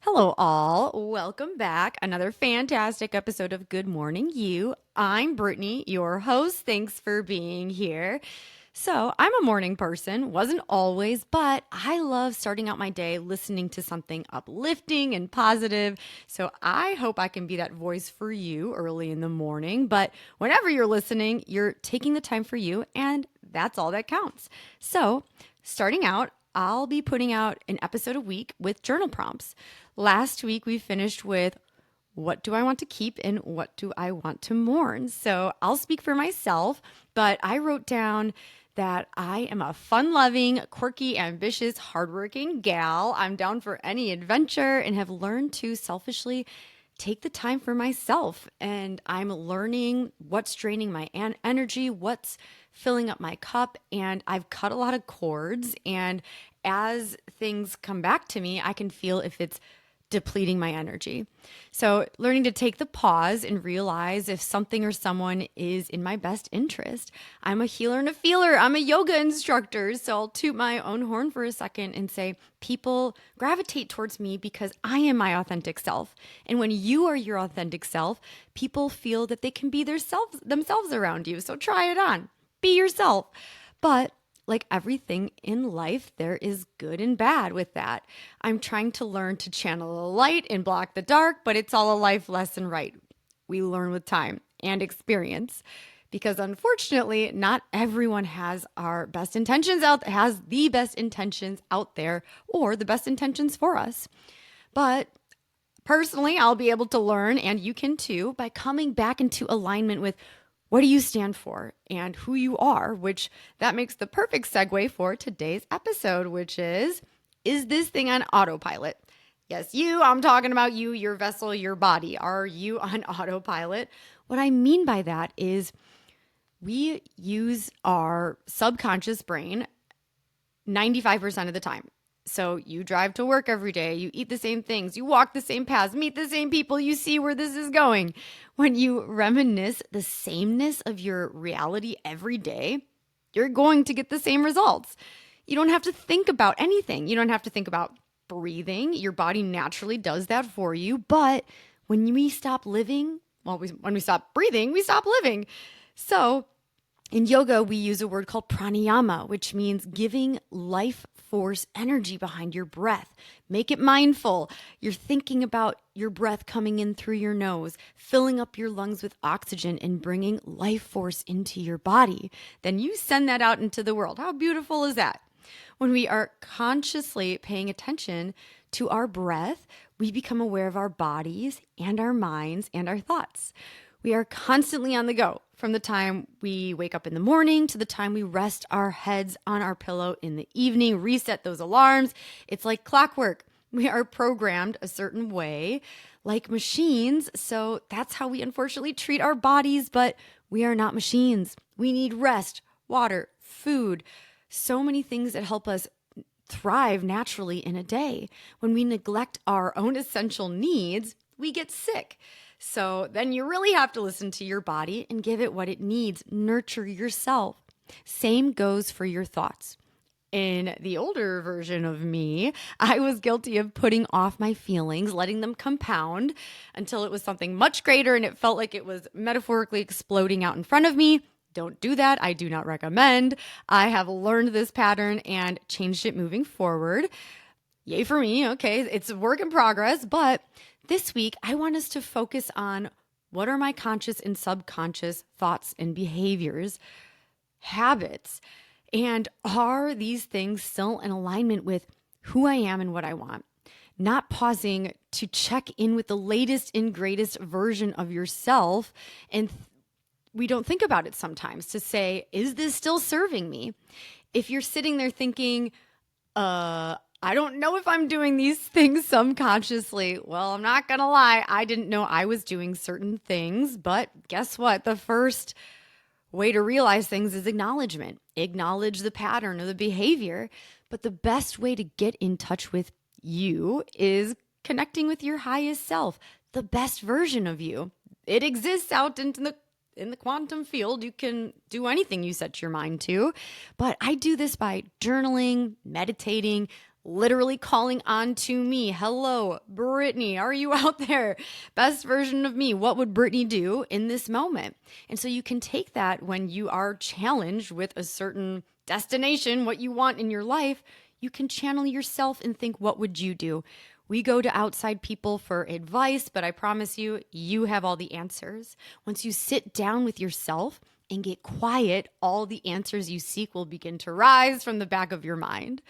Hello, all. Welcome back. Another fantastic episode of Good Morning You. I'm Brittany, your host. Thanks for being here. So, I'm a morning person, wasn't always, but I love starting out my day listening to something uplifting and positive. So, I hope I can be that voice for you early in the morning. But whenever you're listening, you're taking the time for you, and that's all that counts. So, starting out, I'll be putting out an episode a week with journal prompts. Last week, we finished with what do I want to keep and what do I want to mourn? So I'll speak for myself, but I wrote down that I am a fun loving, quirky, ambitious, hardworking gal. I'm down for any adventure and have learned to selfishly take the time for myself. And I'm learning what's draining my energy, what's filling up my cup. And I've cut a lot of cords. And as things come back to me, I can feel if it's depleting my energy. So, learning to take the pause and realize if something or someone is in my best interest. I'm a healer and a feeler. I'm a yoga instructor. So, I'll toot my own horn for a second and say, people gravitate towards me because I am my authentic self. And when you are your authentic self, people feel that they can be themselves around you. So, try it on. Be yourself. But like everything in life, there is good and bad with that. I'm trying to learn to channel the light and block the dark, but it's all a life lesson, right? We learn with time and experience because unfortunately, not everyone has the best intentions out there or the best intentions for us. But personally, I'll be able to learn, and you can too, by coming back into alignment with what do you stand for and who you are, which that makes the perfect segue for today's episode, which is this thing on autopilot? Yes, I'm talking about you, your vessel, your body. Are you on autopilot? What I mean by that is we use our subconscious brain 95% of the time. So you drive to work every day, you eat the same things, you walk the same paths, meet the same people, you see where this is going. When you reminisce the sameness of your reality every day, you're going to get the same results. You don't have to think about anything. You don't have to think about breathing. Your body naturally does that for you. But when we stop living, when we stop breathing, we stop living. So in yoga, we use a word called pranayama, which means giving life force energy behind your breath. Make it mindful. You're thinking about your breath coming in through your nose, filling up your lungs with oxygen and bringing life force into your body. Then you send that out into the world. How beautiful is that? When we are consciously paying attention to our breath, we become aware of our bodies and our minds and our thoughts. We are constantly on the go from the time we wake up in the morning to the time we rest our heads on our pillow in the evening, reset those alarms. It's like clockwork. We are programmed a certain way, like machines. So that's how we unfortunately treat our bodies, but we are not machines. We need rest, water, food, so many things that help us thrive naturally in a day. When we neglect our own essential needs, we get sick. So then you really have to listen to your body and give it what it needs. Nurture yourself. Same goes for your thoughts. In the older version of me, I was guilty of putting off my feelings, letting them compound until it was something much greater and it felt like it was metaphorically exploding out in front of me. Don't do that. I do not recommend. I have learned this pattern and changed it moving forward. Yay for me. Okay, it's a work in progress, but this week, I want us to focus on what are my conscious and subconscious thoughts and behaviors, habits, and are these things still in alignment with who I am and what I want? Not pausing to check in with the latest and greatest version of yourself. And we don't think about it sometimes to say, is this still serving me? If you're sitting there thinking, I don't know if I'm doing these things subconsciously. Well, I'm not going to lie. I didn't know I was doing certain things, but guess what? The first way to realize things is acknowledgement. Acknowledge the pattern or the behavior. But the best way to get in touch with you is connecting with your highest self, the best version of you. It exists out in the quantum field. You can do anything you set your mind to. But I do this by journaling, meditating, literally calling on to me. Hello, Brittany, are you out there? Best version of me. What would Brittany do in this moment? And so you can take that when you are challenged with a certain destination, what you want in your life, you can channel yourself and think, what would you do? We go to outside people for advice, but I promise you, you have all the answers. Once you sit down with yourself and get quiet, all the answers you seek will begin to rise from the back of your mind.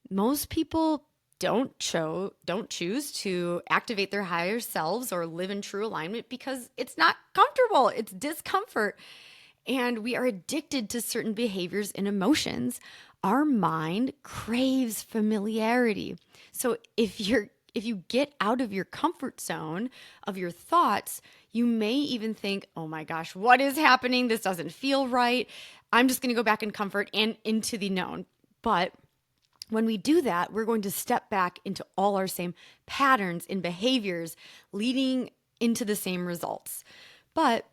Most people don't choose to activate their higher selves or live in true alignment because it's not comfortable. It's discomfort. And we are addicted to certain behaviors and emotions. Our mind craves familiarity. So if you get out of your comfort zone of your thoughts, you may even think, oh my gosh, what is happening? This doesn't feel right. I'm just going to go back in comfort and into the known. But when we do that, we're going to step back into all our same patterns and behaviors, leading into the same results. But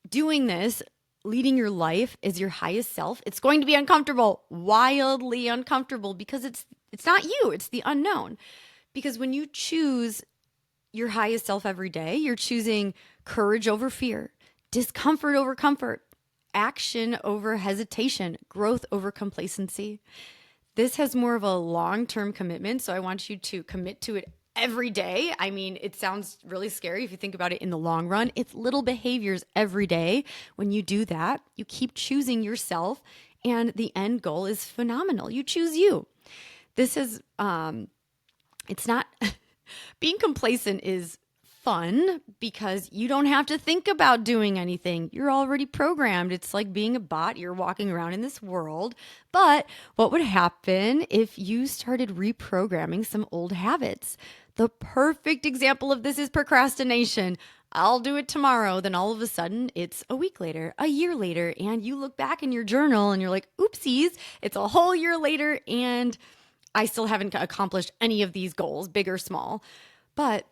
doing this, leading your life as your highest self, it's going to be uncomfortable, wildly uncomfortable, because it's not you, it's the unknown. Because when you choose your highest self every day, you're choosing courage over fear, discomfort over comfort, action over hesitation, growth over complacency. This has more of a long-term commitment, so I want you to commit to it every day. I mean, it sounds really scary if you think about it in the long run. It's little behaviors every day. When you do that, you keep choosing yourself, and the end goal is phenomenal. You choose you. This is, it's not, being complacent is fun because you don't have to think about doing anything. You're already programmed. It's like being a bot. You're walking around in this world. But what would happen if you started reprogramming some old habits? The perfect example of this is procrastination. I'll do it tomorrow. Then all of a sudden, it's a week later, a year later, and you look back in your journal and you're like, oopsies, it's a whole year later, and I still haven't accomplished any of these goals, big or small. But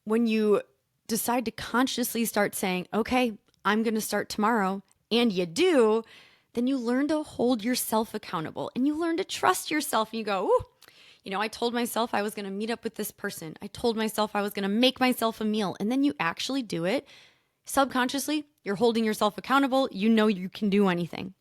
when you decide to consciously start saying, okay, I'm going to start tomorrow, and you do, then you learn to hold yourself accountable and you learn to trust yourself. And you go, ooh, I told myself I was going to meet up with this person. I told myself I was going to make myself a meal. And then you actually do it. Subconsciously, you're holding yourself accountable. You know you can do anything.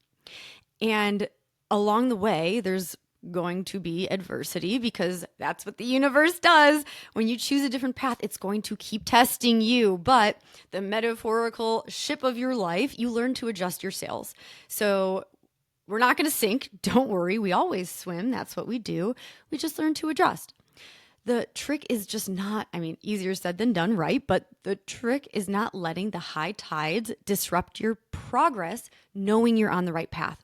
And along the way, there's going to be adversity because that's what the universe does. When you choose a different path, it's going to keep testing you. But the metaphorical ship of your life, you learn to adjust your sails. So we're not going to sink. Don't worry. We always swim. That's what we do. We just learn to adjust. The trick is just not, easier said than done, right? But the trick is not letting the high tides disrupt your progress, knowing you're on the right path.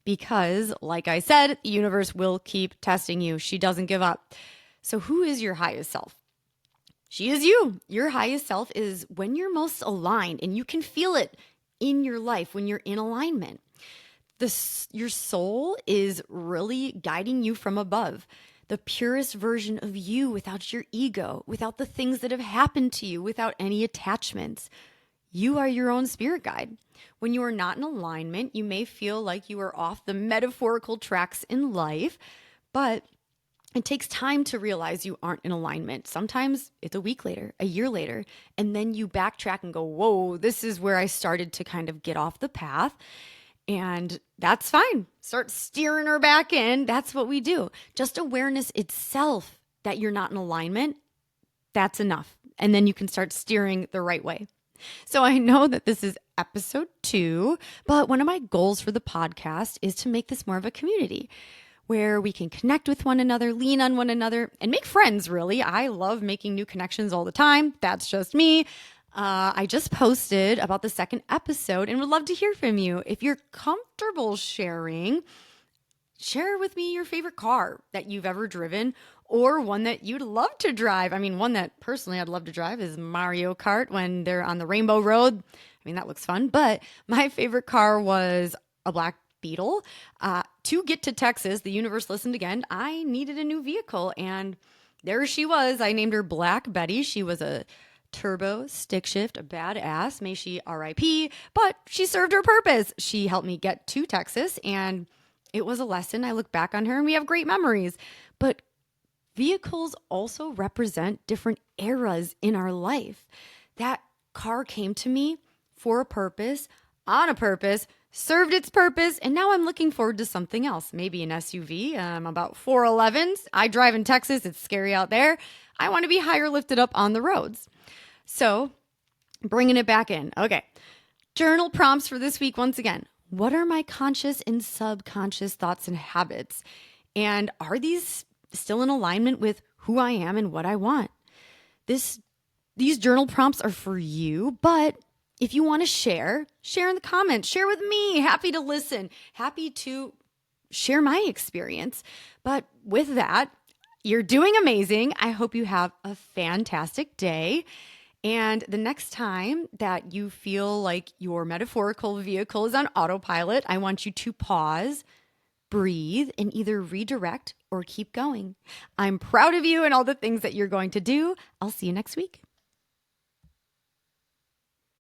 Because, like I said, the universe will keep testing you. She doesn't give up. So who is your highest self? She is you. Your highest self is when you're most aligned, and you can feel it in your life when you're in alignment. Your soul is really guiding you from above. The purest version of you without your ego, without the things that have happened to you, without any attachments. You are your own spirit guide. When you are not in alignment, you may feel like you are off the metaphorical tracks in life, but it takes time to realize you aren't in alignment. Sometimes it's a week later, a year later, and then you backtrack and go, whoa, this is where I started to kind of get off the path. And that's fine. Start steering her back in. That's what we do. Just awareness itself that you're not in alignment, that's enough. And then you can start steering the right way. So I know that this is episode 2, but one of my goals for the podcast is to make this more of a community where we can connect with one another, lean on one another, and make friends, really. I love making new connections all the time. That's just me. I just posted about the second episode and would love to hear from you. If you're comfortable sharing, share with me your favorite car that you've ever driven or one that you'd love to drive. One that personally I'd love to drive is Mario Kart when they're on the Rainbow Road. That looks fun. But my favorite car was a black Beetle. To get to Texas, the universe listened again. I needed a new vehicle, and there she was. I named her Black Betty. She was a turbo stick shift, a badass. May she RIP, but she served her purpose. She helped me get to Texas, and It was a lesson. I look back on her and we have great memories. But vehicles also represent different eras in our life. That car came to me for a purpose, on a purpose, served its purpose, and now I'm looking forward to something else. Maybe an SUV. I'm about 4'11". I drive in Texas. It's scary out there. I want to be higher lifted up on the roads. So bringing it back in. Okay. Journal prompts for this week once again. What are my conscious and subconscious thoughts and habits? And are these still in alignment with who I am and what I want? These journal prompts are for you, but if you want to share in the comments, share with me. Happy to listen, happy to share my experience. But with that, you're doing amazing. I hope you have a fantastic day. And the next time that you feel like your metaphorical vehicle is on autopilot, I want you to pause, breathe, and either redirect or keep going. I'm proud of you and all the things that you're going to do. I'll see you next week.